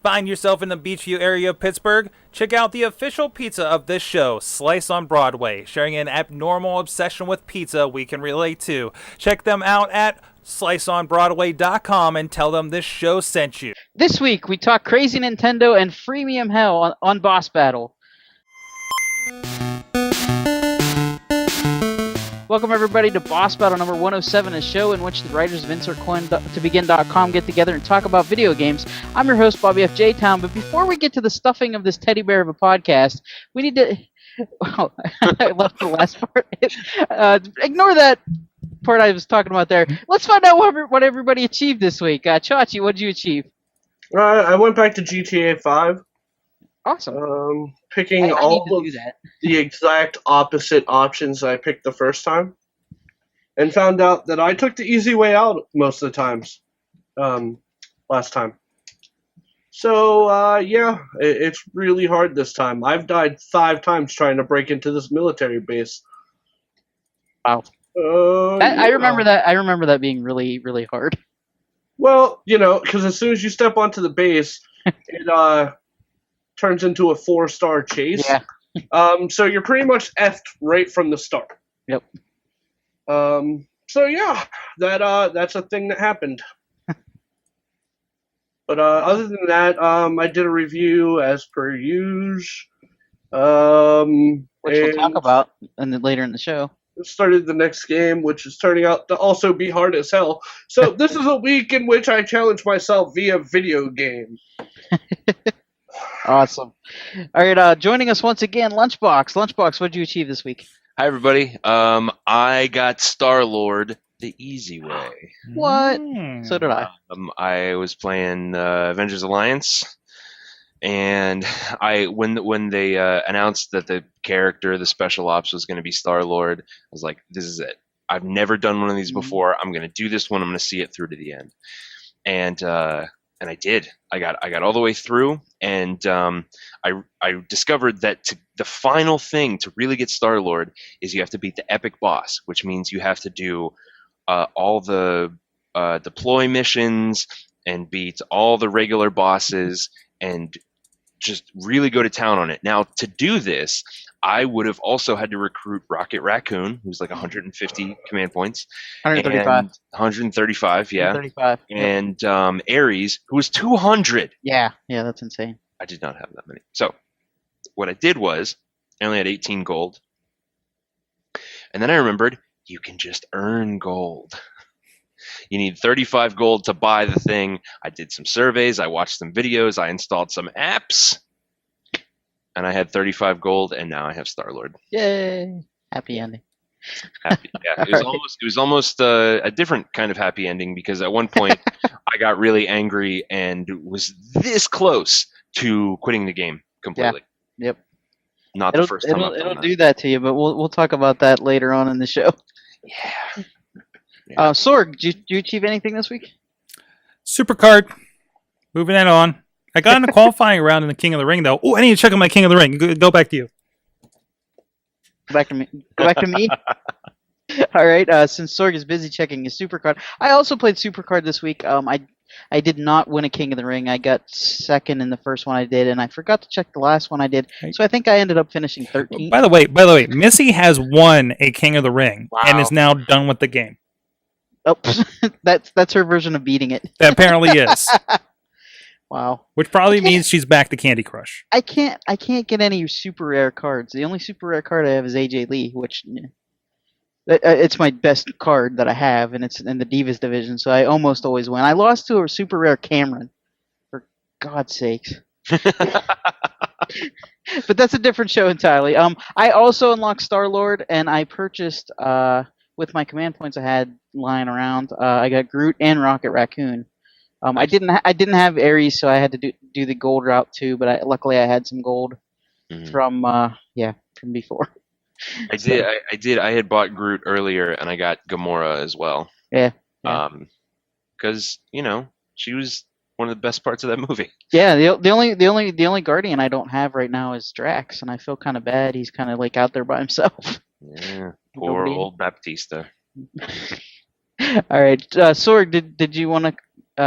Find yourself in the Beachview area of Pittsburgh? Check out the official pizza of this show, Slice on Broadway, sharing an abnormal obsession with pizza we can relate to. Check them out at sliceonbroadway.com and tell them this show sent you. This week, we talk crazy Nintendo and freemium hell on Boss Battle. Welcome, everybody, to Boss Battle number 107, a show in which the writers of InsertCoin2Begin.com get together and talk about video games. I'm your host, Bobby F. J. Town, but before we get to the stuffing of this teddy bear of a podcast, we need to... Well, I left the last part. Ignore that part I was talking about there. Let's find out what everybody achieved this week. Chachi, what did you achieve? I went back to GTA 5. Awesome. Picking all of the exact opposite options I picked the first time, and found out that I took the easy way out most of the times last time. So, yeah, it's really hard this time. I've died 5 times trying to break into this military base. Wow. Yeah. I remember that. I remember that being really, really hard. Well, you know, because as soon as you step onto the base, it turns into a 4-star chase. Yeah. So you're pretty much effed right from the start. Yep. So yeah, that's a thing that happened. But other than that, I did a review as per usual. Which we'll talk about later in the show. Started the next game, which is turning out to also be hard as hell. So this is a week in which I challenge myself via video game. Awesome. All right, joining us once again, Lunchbox. Lunchbox, what did you achieve this week? Hi, everybody. I got Star-Lord the easy way. What? So did I. I was playing Avengers Alliance, and when they announced that the character, the special ops, was going to be Star-Lord, I was like, this is it. I've never done one of these before. I'm going to do this one. I'm going to see it through to the end. And I did. I got all the way through, and I discovered that the final thing to really get Star-Lord is you have to beat the epic boss, which means you have to do all the deploy missions and beat all the regular bosses and just really go to town on it. Now, to do this, I would have also had to recruit Rocket Raccoon, who's like 150 command points. 135. 135, yeah. 135. And Ares, who was 200. Yeah, that's insane. I did not have that many. So what I did was I only had 18 gold. And then I remembered you can just earn gold. You need 35 gold to buy the thing. I did some surveys. I watched some videos. I installed some apps. And I had 35 gold, and now I have Star-Lord. Yay! Happy ending. Happy, yeah. It was almost a different kind of happy ending, because at one point I got really angry and was this close to quitting the game completely. Yeah. Yep. Not the first time. It'll do that to you, but we'll talk about that later on in the show. Yeah. Sorg, did you achieve anything this week? Supercard. Moving that on. I got in a qualifying round in the King of the Ring, though. Oh, I need to check on my King of the Ring. Go back to you. Go back to me. All right. Since Sorg is busy checking his Supercard, I also played Supercard this week. I did not win a King of the Ring. I got second in the first one I did, and I forgot to check the last one I did. So I think I ended up finishing 13th. By the way, Missy has won a King of the Ring and is now done with the game. Oh, that's her version of beating it. That apparently is. Wow. Which probably means she's back to Candy Crush. I can't get any super rare cards. The only super rare card I have is AJ Lee, which it's my best card that I have, and it's in the Divas division, so I almost always win. I lost to a super rare Cameron, for God's sakes. But that's a different show entirely. I also unlocked Star-Lord, and I purchased with my command points I had lying around. I got Groot and Rocket Raccoon. I didn't have Ares, so I had to do the gold route too. But luckily I had some gold from before. I did. I had bought Groot earlier, and I got Gamora as well. Yeah. Because she was one of the best parts of that movie. Yeah. The only Guardian I don't have right now is Drax, and I feel kind of bad. He's kind of like out there by himself. Yeah. Poor old Baptista. All right, Sorg, did you want to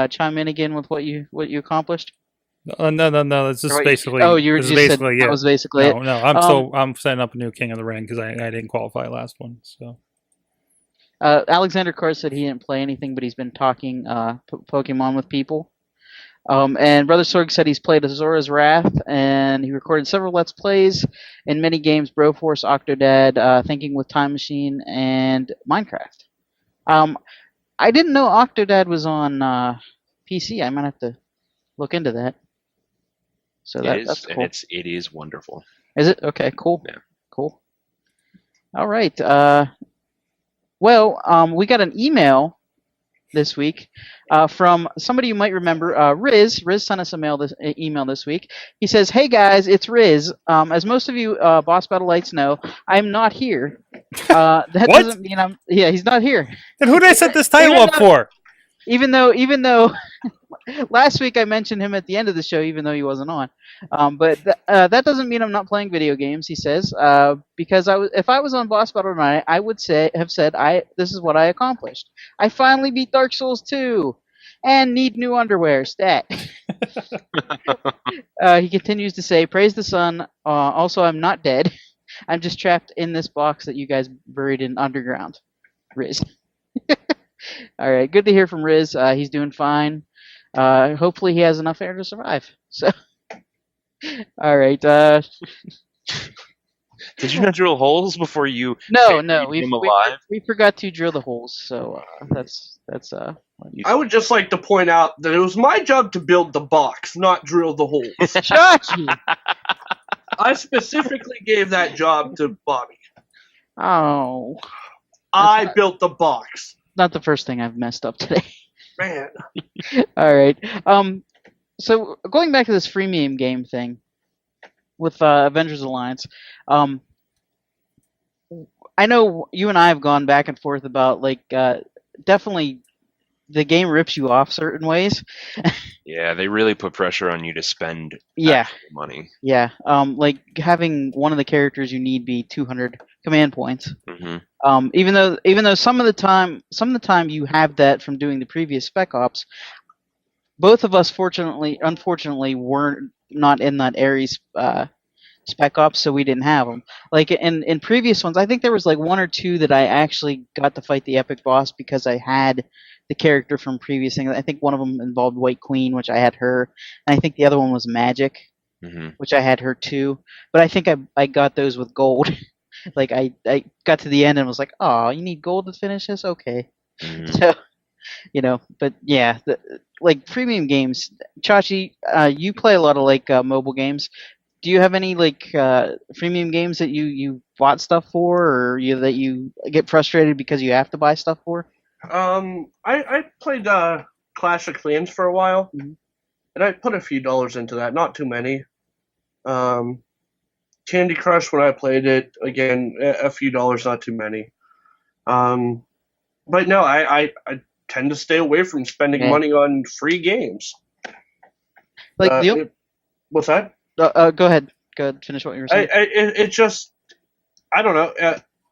chime in again with what you accomplished? No. It's just Or- basically. Oh, you this is just said basically that it. was basically it. No. I'm setting up a new King of the Ring because I didn't qualify last one. So Alexander Carr said he didn't play anything, but he's been talking Pokemon with people. And Brother Sorg said he's played Azora's Wrath, and he recorded several Let's Plays in many games: Broforce, Octodad, Thinking with Time Machine, and Minecraft. I didn't know Octodad was on PC. I might have to look into that. So that's cool. And it is wonderful. Is it? Okay, cool. Yeah. Cool. All right. We got an email this week from somebody you might remember, Riz. Riz sent us a email this week. He says, "Hey guys, it's Riz. As most of you Boss Battle-ites know, I'm not here. That What? doesn't mean I'm. Yeah, he's not here. then who did I set this title up for? Even though last week I mentioned him at the end of the show, even though he wasn't on. But that doesn't mean I'm not playing video games. He says because if I was on Boss Battle tonight, I would have said this is what I accomplished. I finally beat Dark Souls 2 and need new underwear. Stat." He continues to say, "Praise the sun. Also, I'm not dead. I'm just trapped in this box that you guys buried in underground." Riz. All right, good to hear from Riz. He's doing fine. Hopefully, he has enough air to survive. So, all right. Did you not drill holes before you? No, buried him alive? we forgot to drill the holes. So that's. I would just like to point out that it was my job to build the box, not drill the holes. Chachi! I specifically gave that job to Bobby. Oh, I built the box. not the first thing I've messed up today. Man. All right. So going back to this freemium game thing with Avengers Alliance, I know you and I have gone back and forth about definitely the game rips you off certain ways. Yeah, they really put pressure on you to spend Yeah. actual money. Yeah. Like having one of the characters you need be 200 command points. Mm-hmm. Even though some of the time you have that from doing the previous Spec Ops, both of us unfortunately weren't not in that Ares Spec Ops, so we didn't have them. Like in previous ones, I think there was like one or two that I actually got to fight the epic boss because I had the character from previous things. I think one of them involved White Queen, which I had her, and I think the other one was Magic, Mm-hmm. which I had her too. But I think I got those with gold. Like I got to the end and was like, oh, you need gold to finish this? Okay. Mm-hmm. So, but yeah, like premium games. Chachi, you play a lot of mobile games. Do you have any freemium games that you bought stuff for, or that you get frustrated because you have to buy stuff for? I played Clash of Clans for a while, Mhm. and I put a few dollars into that, not too many. Candy Crush, when I played it, again, a few dollars, not too many. But no, I tend to stay away from spending money on free games. What's that? Go ahead. Go ahead. Finish what you were saying. It just, I don't know.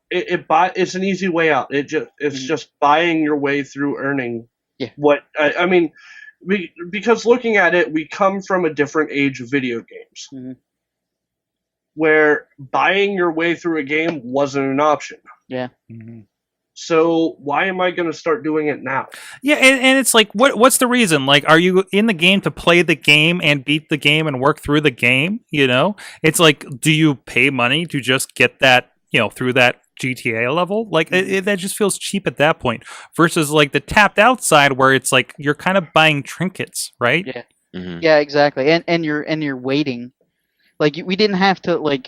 It's an easy way out. It's just buying your way through earning. Yeah. What I mean, because looking at it, we come from a different age of video games, Mm-hmm. where buying your way through a game wasn't an option. Yeah. Mm-hmm. So why am I going to start doing it now? Yeah, and it's like, what's the reason? Like, are you in the game to play the game and beat the game and work through the game? It's like, do you pay money to just get that, through that GTA level? Like, that just feels cheap at that point. Versus like the tapped out side where it's like you're kind of buying trinkets, right? Yeah. Mm-hmm. Yeah, exactly. And you're waiting. Like we didn't have to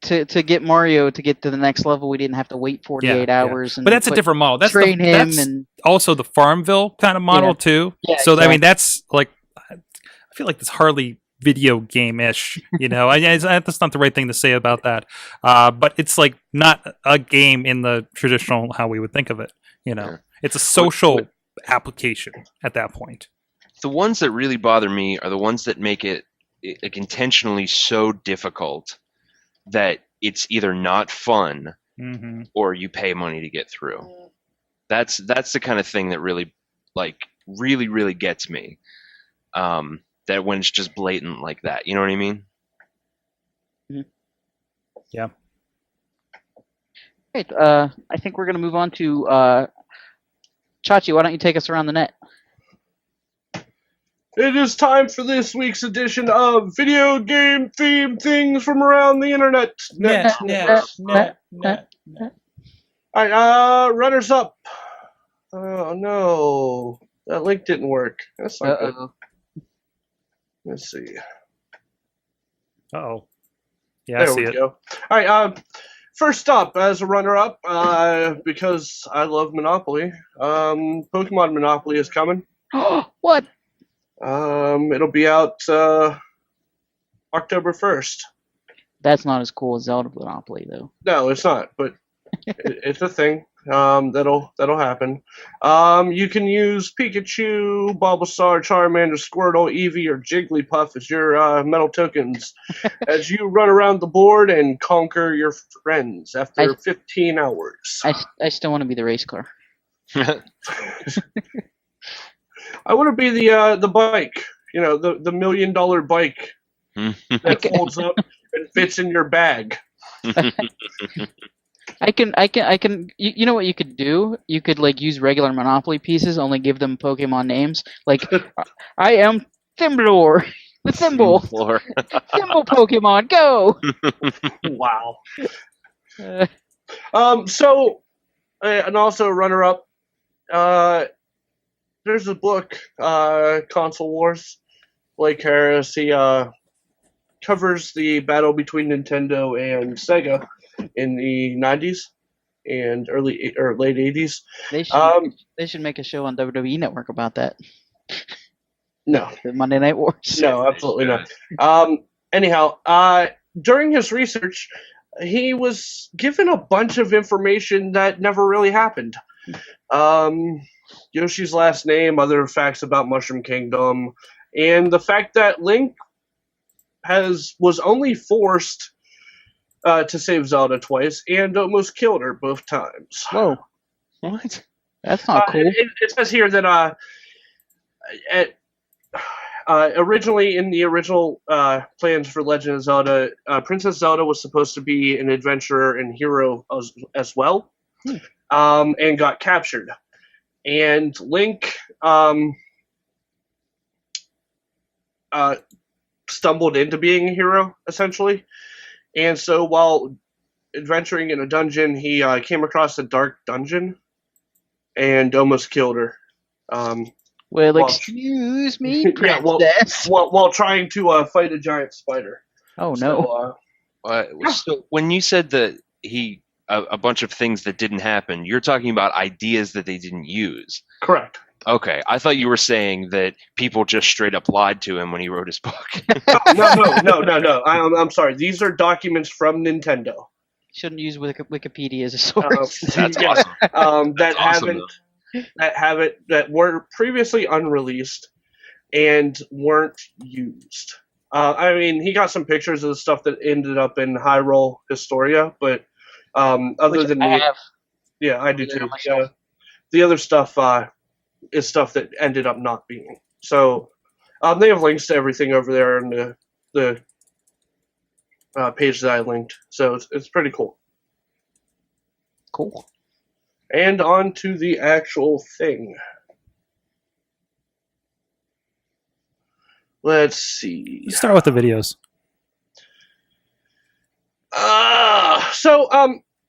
to get Mario to get to the next level. We didn't have to wait 48 hours. And but that's a different model. That's train him that's and also the Farmville kind of model too. Yeah, so exactly. I mean, that's like, I feel like it's hardly video game-ish. That's not the right thing to say about that. But it's like not a game in the traditional how we would think of it. It's a social application at that point. The ones that really bother me are the ones that make it like intentionally so difficult that it's either not fun Mm-hmm. or you pay money to get through. That's the kind of thing that really really gets me. That that when it's just blatant like that. You know what I mean? Yeah. Great. I think we're going to move on to Chachi. Why don't you take us around the net? It is time for this week's edition of Video Game Themed Things from Around the Internet. Net. All right, runners up. Oh no, that link didn't work. That's not good. Let's see. Uh-oh. Yeah, I There see we it. go. All right, first up as a runner-up, because I love Monopoly, Pokemon Monopoly is coming. What? It'll be out October 1st. That's not as cool as Zelda Monopoly, though. No, it's not, but it's a thing. That'll happen. You can use Pikachu, Bulbasaur, Charmander, Squirtle, Eevee, or Jigglypuff as your metal tokens as you run around the board and conquer your friends after 15 hours. I still want to be the race car. I want to be the bike, the $1 million bike that folds up and fits in your bag. I can. You know what you could do? You could use regular Monopoly pieces, only give them Pokemon names. Like, I am Thimblor, the Thimble. Thimble Pokemon, go! Wow. So, and also runner-up. There's a book, Console Wars. Blake Harris. He covers the battle between Nintendo and Sega in the 90s and late 80s. They should make a show on WWE Network about that. No. The Monday Night Wars. No, absolutely not. Anyhow, during his research, he was given a bunch of information that never really happened. Yoshi's last name, other facts about Mushroom Kingdom, and the fact that Link was only forced to save Zelda twice and almost killed her both times. Whoa. What? That's not cool. It says here that originally in the original plans for Legend of Zelda, Princess Zelda was supposed to be an adventurer and hero as well, and got captured. And Link stumbled into being a hero, essentially. And so while adventuring in a dungeon, he came across a dark dungeon and almost killed her. Excuse me, princess. While trying to fight a giant spider. Oh, no. So when you said that a bunch of things that didn't happen, you're talking about ideas that they didn't use. Correct. Okay, I thought you were saying that people just straight up lied to him when he wrote his book. No. I'm sorry. These are documents from Nintendo. Shouldn't use Wikipedia as a source. That's awesome. That were previously unreleased and weren't used. He got some pictures of the stuff that ended up in Hyrule Historia, but other than that, yeah, I do too. The other stuff is stuff that ended up not being. So they have links to everything over there in the page that I linked. So it's pretty cool. Cool. And on to the actual thing. Let's see. Let's start with the videos.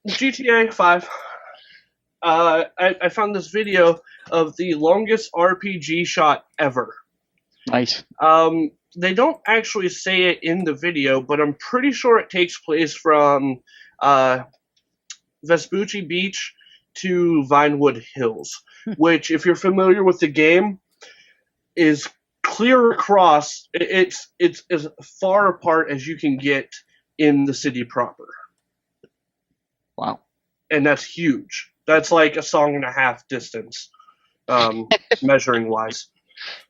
GTA 5. I found this video of the longest RPG shot ever. Nice. They don't actually say it in the video, but I'm pretty sure it takes place from Vespucci Beach to Vinewood Hills, which, if you're familiar with the game, is clear across. It's as far apart as you can get in the city proper. Wow. And that's huge. That's like a song and a half distance, measuring wise.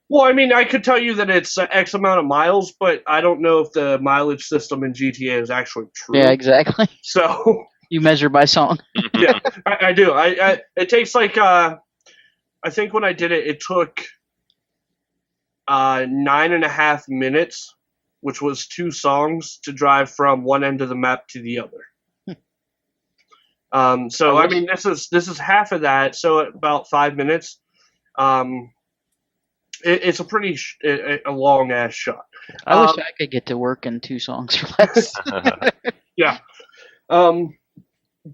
Well, I could tell you that it's X amount of miles, but I don't know if the mileage system in GTA is actually true. Yeah, exactly. So you measure by song. Yeah, I do. It takes I think when I did it, it took 9.5 minutes, which was 2 songs to drive from one end of the map to the other. So I mean, this is half of that. So at about 5 minutes, it's a pretty a long ass shot. I wish I could get to work in 2 songs or less. Yeah.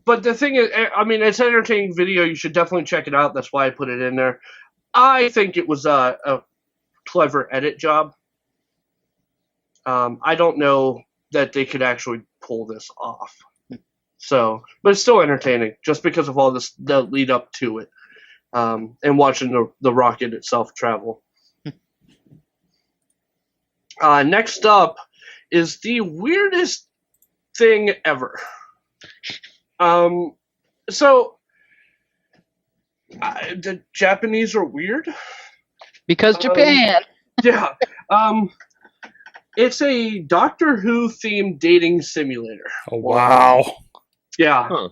But the thing is, I mean, it's an entertaining video. You should definitely check it out. That's why I put it in there. I think it was a clever edit job. I don't know that they could actually pull this off. So, but it's still entertaining just because of all this, the lead up to it, and watching the rocket itself travel. Next up is the weirdest thing ever. So the Japanese are weird Because Japan. Yeah. It's a Doctor Who themed dating simulator. Oh, wow. Yeah. Huh.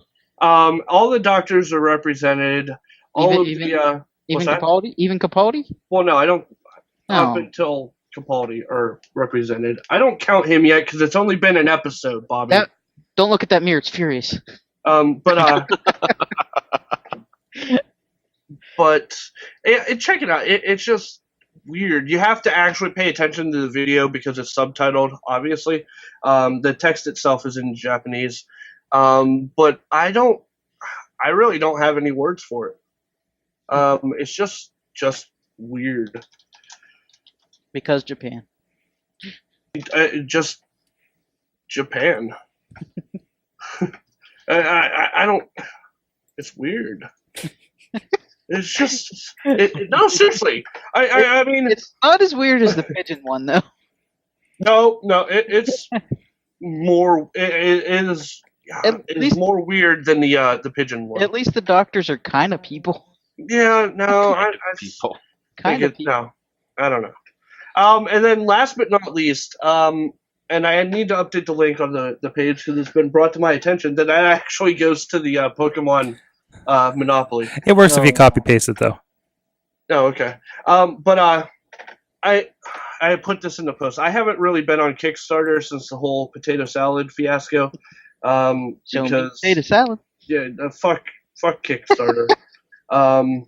All the doctors are represented. Even Capaldi? Even Capaldi? Well, no, I don't. No. Up until Capaldi are represented. I don't count him yet because it's only been an episode, Bobby. Don't look at that mirror. It's furious. But check it out. It's just weird. You have to actually pay attention to the video because it's subtitled, obviously. The text itself is in Japanese. But I really don't have any words for it. It's just weird. Because Japan. Just Japan. I don't. It's weird. It's just. No, seriously. I mean, It's not as weird as the pigeon one, though. no. It's more. It is. At It's least- more weird than the pigeon one. At least the doctors are kind of people. Yeah. No. I People. Kind of people. No. I don't know. And then last but not least, and I need to update the link on the page because it's been brought to my attention that actually goes to the Pokemon Monopoly. It works if you copy paste it, though. Oh, okay. But I put this in the post. I haven't really been on Kickstarter since the whole potato salad fiasco. So Because potato salad. yeah, fuck Kickstarter, and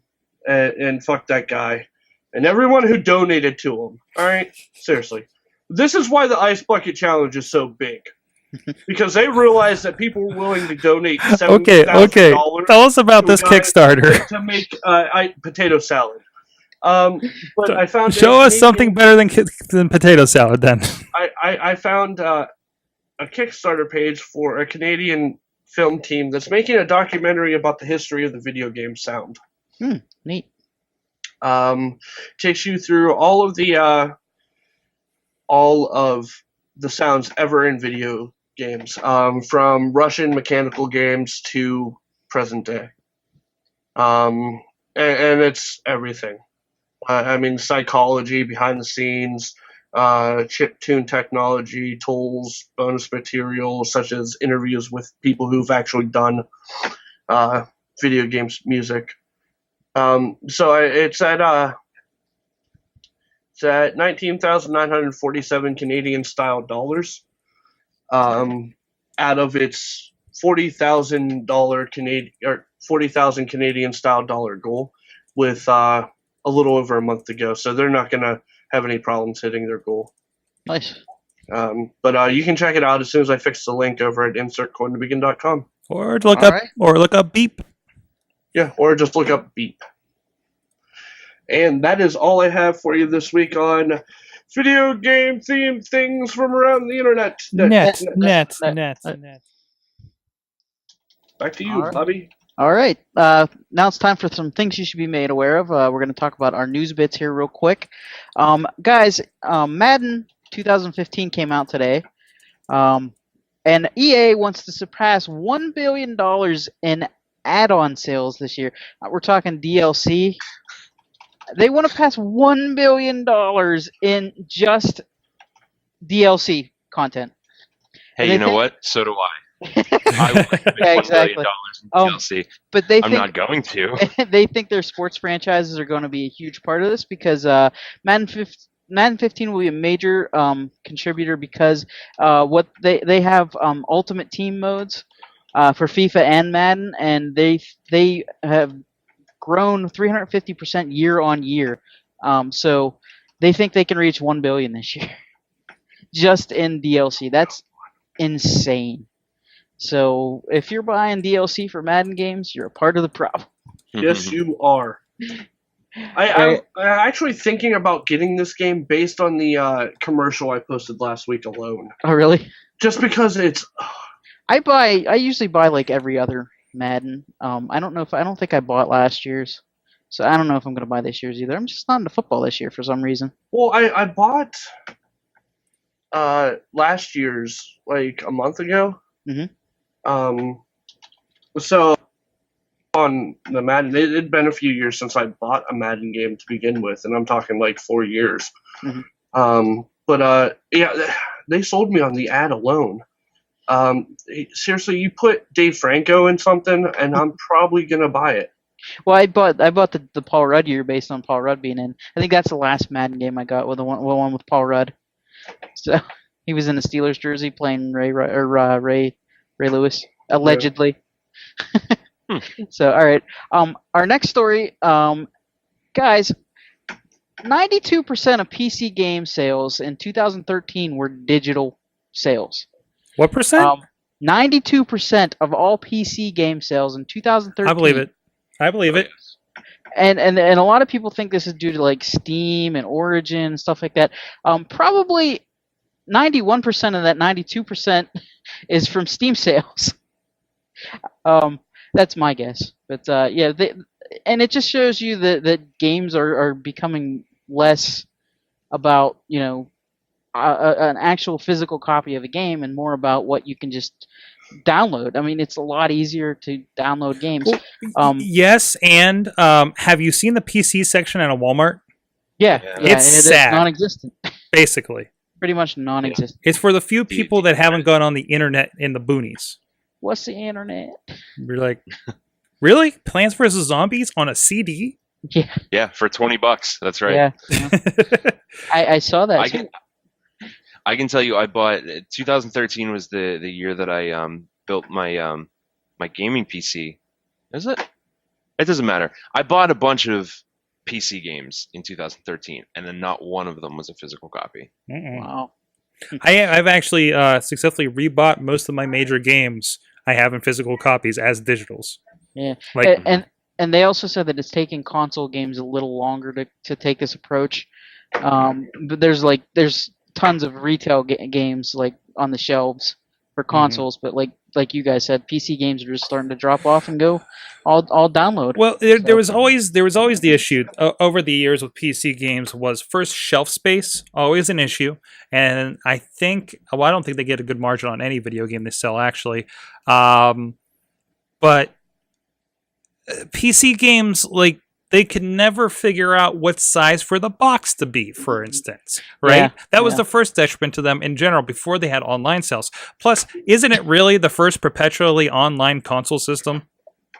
fuck that guy, and everyone who donated to him. All right, seriously, this is why the Ice Bucket Challenge is so big, because they realized that people were willing to donate Okay. $70,000 Tell us about this to Kickstarter. to make potato salad. But I found Show us something better than potato salad, then. I found a Kickstarter page for a Canadian film team that's making a documentary about the history of the video game sound. Neat. Takes you through all of the sounds ever in video games, from Russian mechanical games to present day, and it's everything. I mean, psychology behind the scenes. Chip tune technology, tools, bonus material, such as interviews with people who've actually done video games music. So it's at 19,947 Canadian style dollars, out of its $40,000 Canadian style dollar goal, with a little over a month to go. So they're not gonna have any problems hitting their goal. Nice. But you can check it out as soon as I fix the link over at insertcointobegin.com. Or look All up, right. or look up Beep. Yeah, or just look up Beep. And that is all I have for you this week on video game themed things from around the internet. Net. Back to you, All right. Bobby. All right. Now it's time for some things you should be made aware of. We're going to talk about our news bits here real quick. Guys, Madden 2015 came out today. And EA wants to surpass $1 billion in add-on sales this year. We're talking DLC. They want to pass $1 billion in just DLC content. Hey, And you they know think- what? So do I. I would like to Yeah, make $1 billion exactly. in DLC. But they I'm think not going to. they think their sports franchises are going to be a huge part of this because Madden 15 will be a major contributor because what they have Ultimate Team modes for FIFA and Madden, and they have grown 350% year on year. So they think they can reach 1 billion this year just in DLC. That's insane. So if you're buying DLC for Madden games, you're a part of the problem. Yes, you are. I'm actually thinking about getting this game based on the commercial I posted last week alone. Oh, really? Just because it's. I usually buy like every other Madden. I don't think I bought last year's, so I don't know if I'm gonna buy this year's either. I'm just not into football this year for some reason. Well, I bought last year's like a month ago. So on the Madden, it'd been a few years since I bought a Madden game to begin with, and I'm talking like 4 years. But yeah, they sold me on the ad alone. Seriously, you put Dave Franco in something, and I'm probably gonna buy it. Well, I bought the Paul Rudd year based on Paul Rudd being in. I think that's the last Madden game I got with the one with Paul Rudd. So he was in the Steelers jersey playing Ray Lewis allegedly. So all right, our next story, guys. 92% of PC game sales in 2013 were digital sales. What percent? 92% of all PC game sales in 2013. I believe it. And a lot of people think this is due to like Steam and Origin and stuff like that. Probably 91% of that 92% is from Steam sales. That's my guess. But yeah, and it just shows you that games are becoming less about, you know, an actual physical copy of a game and more about what you can just download. I mean, it's a lot easier to download games. Yes, and have you seen the PC section at a Walmart? Yeah, it's sad. It's non-existent. Basically. Pretty much non-existent. It's for the few people that haven't gone on the internet in the boonies. What's the internet? We're like, really? Plants vs. Zombies on a CD? Yeah. Yeah, for $20. That's right. Yeah. I saw that. I can tell you, I bought 2013 was the year that I built my my gaming PC. Is it? It doesn't matter. I bought a bunch of PC games in 2013, and then not one of them was a physical copy. Wow. I've actually successfully rebought most of my major games I have in physical copies as digitals. Yeah, like, and they also said that it's taking console games a little longer to take this approach. But there's tons of retail games like on the shelves for consoles, but like you guys said, PC games are just starting to drop off and go all download. Well, there was always the issue over the years with PC games was first shelf space, always an issue, and I don't think they get a good margin on any video game they sell actually, but PC games they could never figure out what size for the box to be, for instance, right? Yeah, that was the first detriment to them in general before they had online sales. Plus, isn't it really the first perpetually online console system?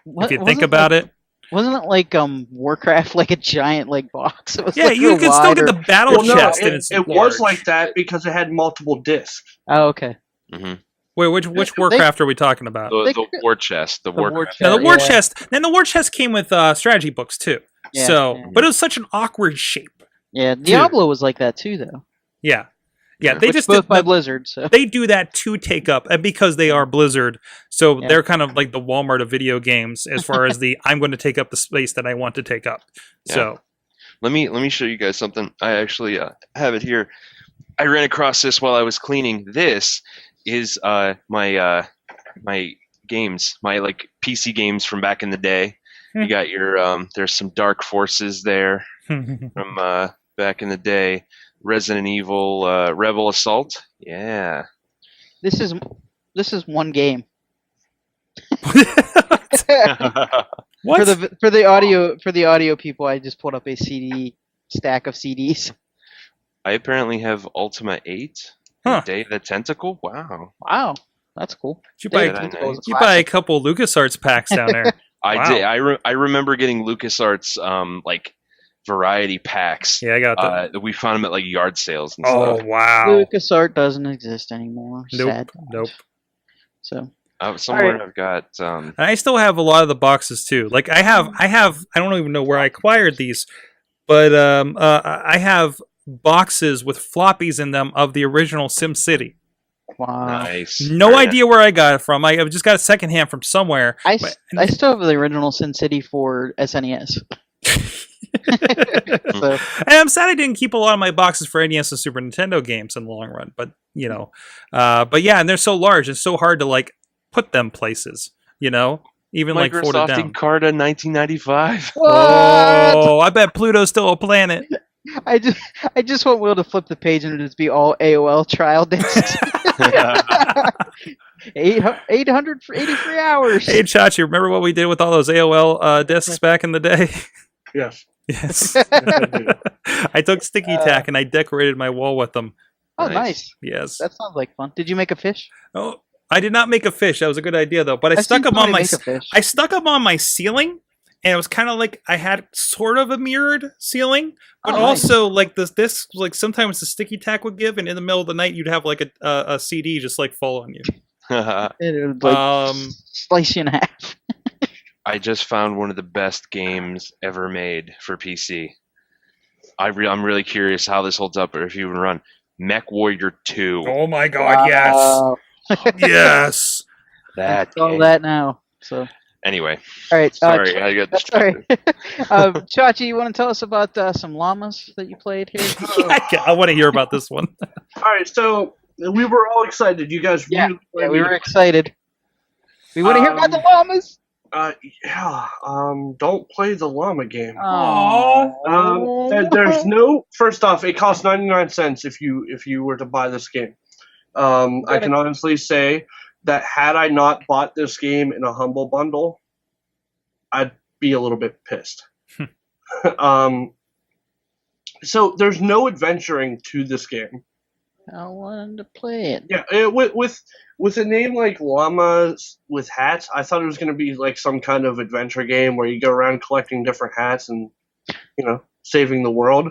If you think about it. Wasn't it like Warcraft, like a giant box? It was you could still get the battle chest. It was like that because it had multiple discs. Oh, okay. Mm-hmm. Wait, which Warcraft are we talking about? The war chest. The war chest. Now, the war chest. And the war chest came with strategy books too. Yeah, but it was such an awkward shape. Yeah, Diablo was like that too, though. Yeah. They Which just both by Blizzard. So they do that to take up, and because they are Blizzard, so they're kind of like the Walmart of video games as far as I'm going to take up the space that I want to take up. Yeah. So let me show you guys something. I actually have it here. I ran across this while I was cleaning. This is my games, my PC games from back in the day. You got your there's some Dark Forces there from back in the day. Resident Evil Rebel Assault. Yeah. This is one game. What? For the audio people, I just pulled up a CD stack of CDs. I apparently have Ultima 8. Day of the Tentacle. Wow, that's cool. Did you buy a couple LucasArts packs down there? I did. I remember getting LucasArts variety packs. Yeah, I got that. We found them at like yard sales and Oh stuff. wow! LucasArts doesn't exist anymore. Nope, Sad. nope. So Somewhere Alright. I've got. And I still have a lot of the boxes too. Like I have. I don't even know where I acquired these, but I have boxes with floppies in them of the original SimCity. wow. Nice. No Very idea where I got it from. I just got it secondhand from somewhere. I but- still have the original Sin City for SNES. So And I'm sad I didn't keep a lot of my boxes for NES and Super Nintendo games in the long run. But you know, but yeah, and they're so large. It's so hard to like put them places. You know, even like folded Microsoft down. Encarta 1995. what? Oh, I bet Pluto's still a planet. I just want Will to flip the page and it'll just be all AOL trial discs. 883 hours. Hey, Chachi, remember what we did with all those AOL discs back in the day? Yes. Yes. Yes, I do. I took sticky tack and I decorated my wall with them. Oh, Nice. nice. Yes. That sounds like fun. Did you make a fish? Oh, I did not make a fish. That was a good idea though. But I I've stuck seen them on somebody my. make a fish. I stuck them on my ceiling, and it was kind of like I had sort of a mirrored ceiling, but Oh, nice. also like this. Like sometimes the sticky tack would give, and in the middle of the night you'd have like a CD just like fall on you. It would like slice you in half. I just found one of the best games ever made for PC. I'm really curious how this holds up, or if you even run Mech Warrior 2. Oh my God! Wow. Yes. That It's all game. that now. So, Anyway, all right. sorry, I got That's all distracted. right. Chachi, you want to tell us about some llamas that you played here? I want to hear about this one. All right, so we were all excited. You guys Yeah, really Yeah, we were excited. We want to hear about the llamas. Don't play the llama game. Oh. There's no. First off, it costs 99 cents if you were to buy this game. I can honestly say that had I not bought this game in a humble bundle, I'd be a little bit pissed. So there's no adventuring to this game. I wanted to play it. Yeah, with a name like Llamas with hats, I thought it was going to be like some kind of adventure game where you go around collecting different hats and, saving the world.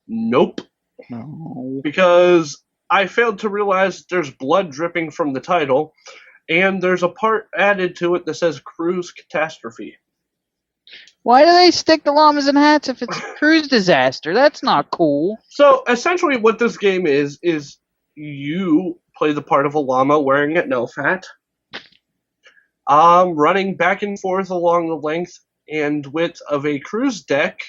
Nope. No. Because I failed to realize there's blood dripping from the title, and there's a part added to it that says Cruise Catastrophe. Why do they stick the llamas in hats if it's a cruise disaster? That's not cool. So essentially what this game is you play the part of a llama wearing an elf hat, running back and forth along the length and width of a cruise deck,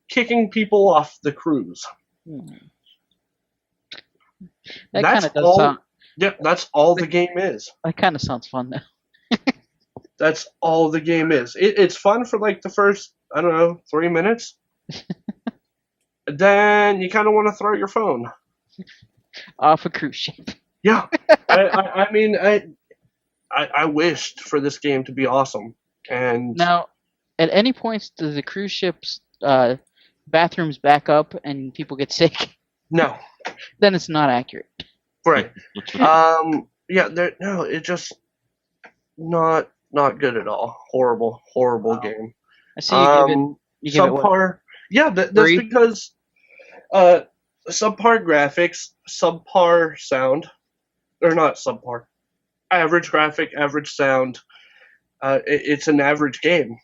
kicking people off the cruise. That That's kind of does all- sound. Yeah, that's all the game is. That kind of sounds fun though. That's all the game is. It's fun for like the first, 3 minutes. Then you kind of want to throw your phone. Off a cruise ship. Yeah, I mean, I wished for this game to be awesome. And Now, at any points, does the cruise ship's bathrooms back up and people get sick? no, Then it's not accurate. right? Yeah, it's just not good at all. Horrible game. I see you give it what? Subpar. Yeah, that's Three? because subpar graphics, subpar sound, or not subpar, average graphic, average sound. It's an average game.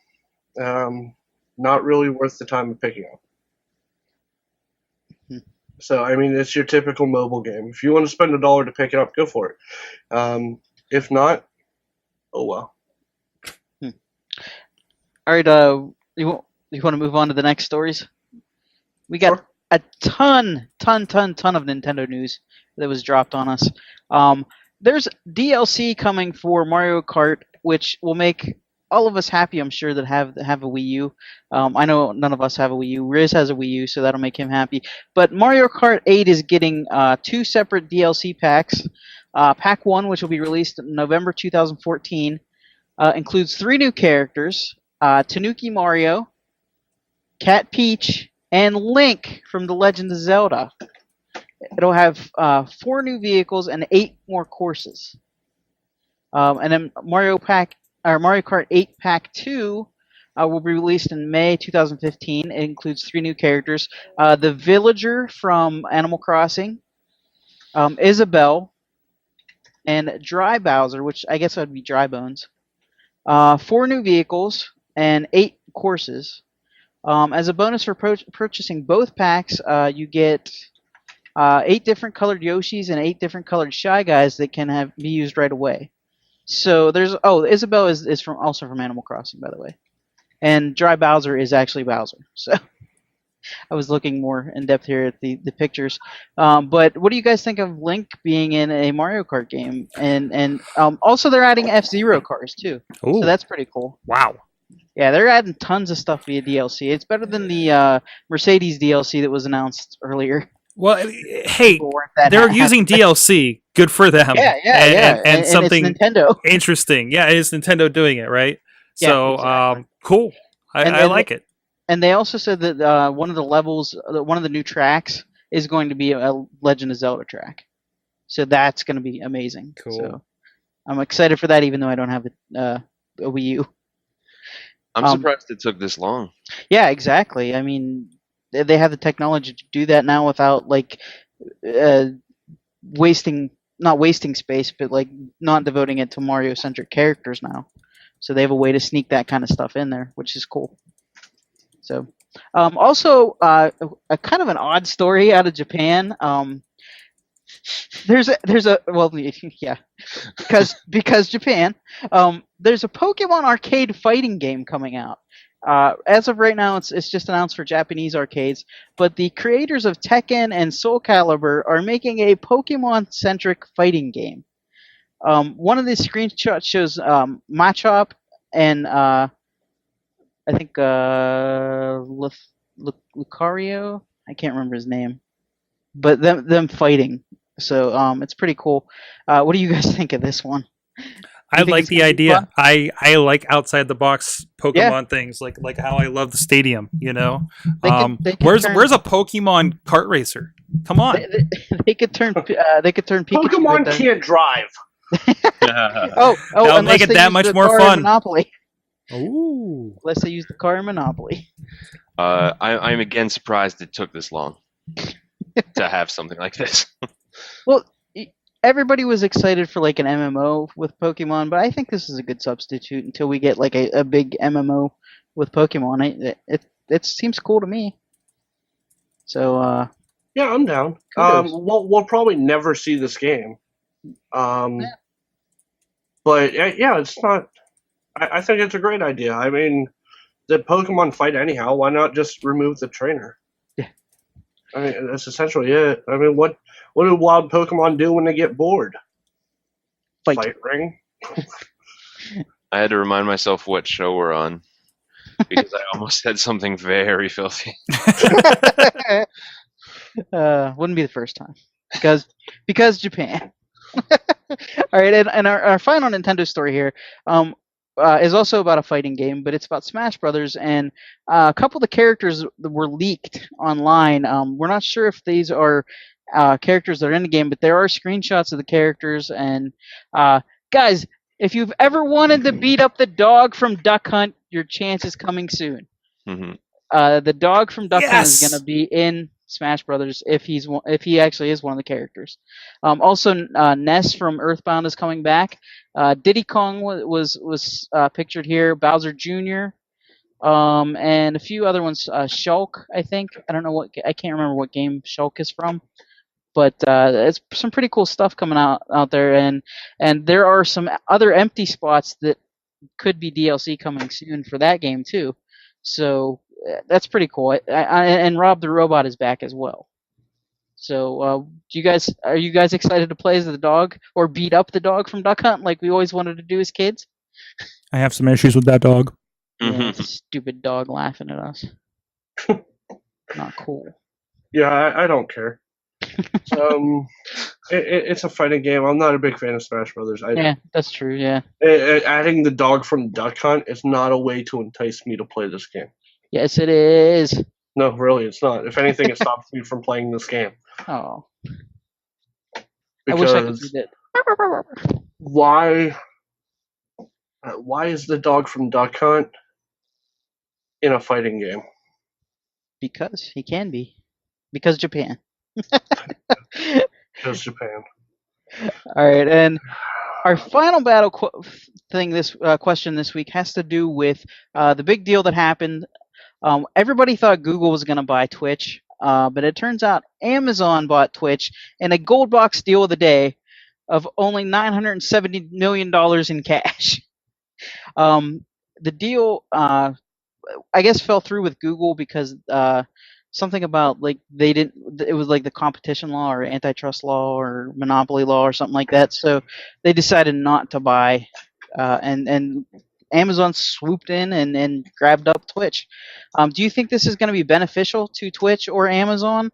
Not really worth the time of picking up. So, I mean, it's your typical mobile game. If you want to spend $1 to pick it up, go for it. If not, oh well. All right, you want to move on to the next stories? We got Sure. a ton of Nintendo news that was dropped on us. There's DLC coming for Mario Kart, which will make all of us happy, I'm sure, that have a Wii U. I know none of us have a Wii U. Riz has a Wii U, so that'll make him happy. But Mario Kart 8 is getting 2 separate DLC packs. Pack 1, which will be released in November 2014, includes 3 new characters, Tanuki Mario, Cat Peach, and Link from The Legend of Zelda. It'll have 4 new vehicles and 8 more courses. And then Mario Kart 8 Pack 2 will be released in May 2015. It includes 3 new characters: the villager from Animal Crossing, Isabelle, and Dry Bowser, which I guess would be Dry Bones. 4 new vehicles and 8 courses. As a bonus for purchasing both packs, you get 8 different colored Yoshis and 8 different colored Shy Guys that can be used right away. So there's Isabelle is also from Animal Crossing, by the way, and Dry Bowser is actually Bowser. So I was looking more in depth here at the pictures. But what do you guys think of Link being in a Mario Kart game? And also they're adding F-Zero cars too. Ooh. So that's pretty cool. Wow. Yeah, they're adding tons of stuff via DLC. It's better than the Mercedes DLC that was announced earlier. Well, hey, People weren't that they're happy. using DLC. Good for them. Yeah. And something it's Nintendo. interesting. Yeah, it's Nintendo doing it, right? Yeah, So, exactly. cool. I like it. And they also said that one of the levels, one of the new tracks, is going to be a Legend of Zelda track. So that's going to be amazing. Cool. So I'm excited for that, even though I don't have a Wii U. I'm surprised it took this long. Yeah, exactly. I mean, they have the technology to do that now without not wasting space, but not devoting it to Mario-centric characters now. So they have a way to sneak that kind of stuff in there, which is cool. So, also a kind of an odd story out of Japan. There's a well, yeah, because Japan. There's a Pokemon arcade fighting game coming out. As of right now, it's just announced for Japanese arcades. But the creators of Tekken and Soul Calibur are making a Pokemon-centric fighting game. One of the screenshots shows Machop and I think Lucario. I can't remember his name, but them fighting. So it's pretty cool. What do you guys think of this one? I like the idea. I like outside the box Pokemon things, like how I love the stadium. You know, where's a Pokemon kart racer? Come on, they could turn Pikachu. Pokemon can't drive. That'll make it that much more fun. Monopoly. Ooh, Unless they use the car in Monopoly. I'm again surprised it took this long to have something like this. Well, everybody was excited for an MMO with Pokemon, but I think this is a good substitute until we get a big MMO with Pokemon. It seems cool to me. So yeah, I'm down. We'll probably never see this game. But yeah, it's not. I think it's a great idea. I mean, the Pokemon fight anyhow. Why not just remove the trainer? Yeah. I mean, that's essentially it. I mean, what do wild Pokemon do when they get bored? Fight ring. I had to remind myself what show we're on because I almost said something very filthy. Wouldn't be the first time because Japan. All right, and our final Nintendo story here is also about a fighting game, but it's about Smash Brothers, and a couple of the characters that were leaked online. We're not sure if these are characters that are in the game, but there are screenshots of the characters. And guys, if you've ever wanted to beat up the dog from Duck Hunt, your chance is coming soon. Mm-hmm. The dog from Duck Hunt is going to be in Smash Brothers if he actually is one of the characters. Also, Ness from Earthbound is coming back. Diddy Kong was pictured here. Bowser Jr. And a few other ones. Shulk, I think. I can't remember what game Shulk is from. But it's some pretty cool stuff coming out there, and there are some other empty spots that could be DLC coming soon for that game too. So that's pretty cool. And Rob the Robot is back as well. So are you guys excited to play as the dog or beat up the dog from Duck Hunt like we always wanted to do as kids? I have some issues with that dog. Yeah, stupid dog laughing at us. Not cool. Yeah, I don't care. It's a fighting game. I'm not a big fan of Smash Brothers. Yeah, that's true. Yeah. Adding the dog from Duck Hunt is not a way to entice me to play this game. Yes, it is. No, really, it's not. If anything, it stops me from playing this game. Oh. Because I wish I could do that. Why is the dog from Duck Hunt in a fighting game. Because he can be. Because Japan. Because Japan. All right, and our final battle question this week has to do with the big deal that happened. Everybody thought Google was going to buy Twitch, but it turns out Amazon bought Twitch in a gold box deal of the day of only $970 million in cash. The deal, I guess, fell through with Google because something about like they didn't. It was like the competition law or antitrust law or monopoly law or something like that. So they decided not to buy, and Amazon swooped in and grabbed up Twitch. Do you think this is going to be beneficial to Twitch or Amazon?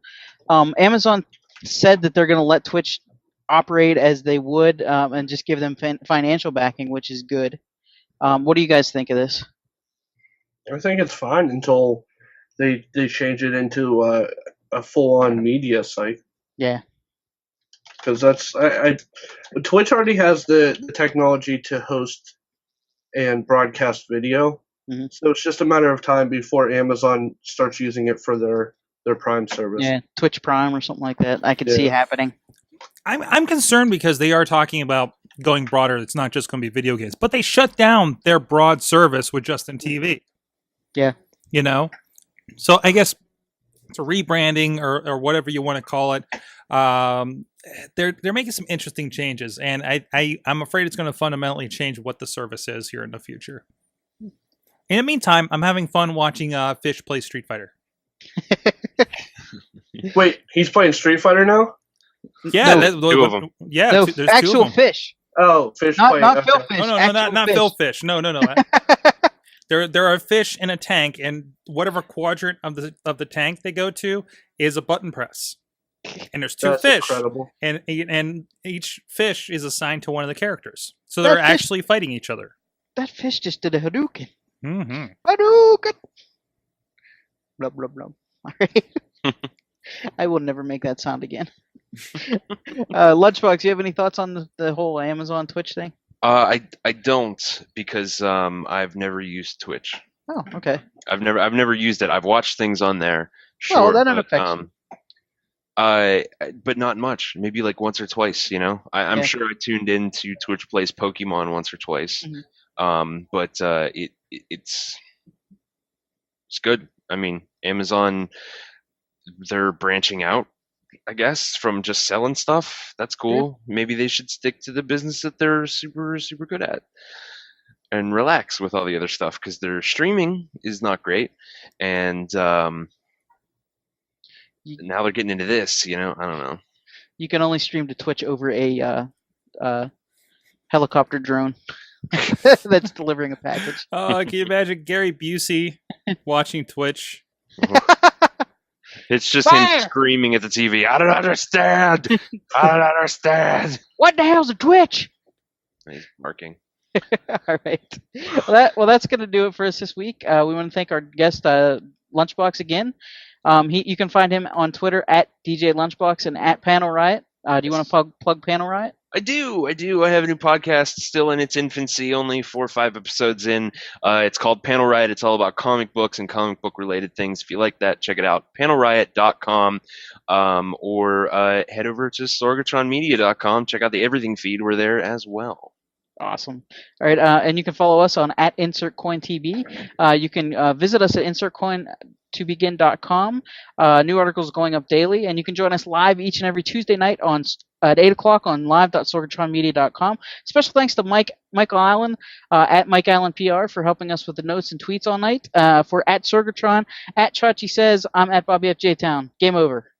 Amazon said that they're going to let Twitch operate as they would and just give them financial backing, which is good. What do you guys think of this? I think it's fine until they change it into a full-on media site. Yeah. Because Twitch already has the technology to host and broadcast video, so it's just a matter of time before Amazon starts using it for their Prime service. Yeah, Twitch Prime or something like that. I could see happening. I'm concerned because they are talking about going broader. It's not just going to be video games, but they shut down their broad service with Justin TV. Yeah. You know, so I guess it's a rebranding or whatever you want to call it. They're making some interesting changes, and I'm afraid it's going to fundamentally change what the service is here in the future. In the meantime, I'm having fun watching Fish play Street Fighter. Wait, he's playing Street Fighter now? Yeah, two of them. Yeah, No, there's actual two of them. Fish. Oh, Fish Not playing. Phil Fish. No, not fish. Phil Fish. No. There are fish in a tank, and whatever quadrant of the tank they go to is a button press. And there's two That's fish, incredible. and each fish is assigned to one of the characters. So That they're fish- actually fighting each other. That fish just did a Hadouken. Mm-hmm. Hadouken! Blub, blub, blub. All right. I will never make that sound again. Lunchbox, you have any thoughts on the whole Amazon Twitch thing? I don't, because I've never used Twitch. Oh, okay. I've never used it. I've watched things on there. Well, Sure, that doesn't affect you. But not much. Maybe like once or twice. You know, I'm Yeah. sure I tuned into Twitch Plays Pokemon once or twice. But it's good. I mean, Amazon, they're branching out, I guess, from just selling stuff. That's cool. Maybe they should stick to the business that they're super, super good at and relax with all the other stuff, because their streaming is not great. And now they're getting into this, you know? I don't know. You can only stream to Twitch over a helicopter drone that's delivering a package. Oh, can you imagine Gary Busey watching Twitch? It's just Fire! him screaming at the TV. I don't understand. I don't understand. What the hell's a Twitch? He's barking. All right. Well, that's going to do it for us this week. We want to thank our guest, Lunchbox, again. You can find him on Twitter at DJ Lunchbox and at Panel Riot. Do you want to plug Panel Riot? I do. I have a new podcast still in its infancy, only 4 or 5 episodes in. It's called Panel Riot. It's all about comic books and comic book related things. If you like that, check it out. panelriot.com or head over to sorgatronmedia.com. Check out the Everything feed. We're there as well. Awesome. All right, and you can follow us on at InsertCoinTB. You can visit us at InsertCoinToBegin.com. New articles going up daily, and you can join us live each and every Tuesday night at 8 o'clock on live.sorgatronmedia.com. Special thanks to Michael Allen at Mike Allen PR for helping us with the notes and tweets all night. For at Sorgatron, at Chachi Says, I'm at Bobby F. J. Town. Game over.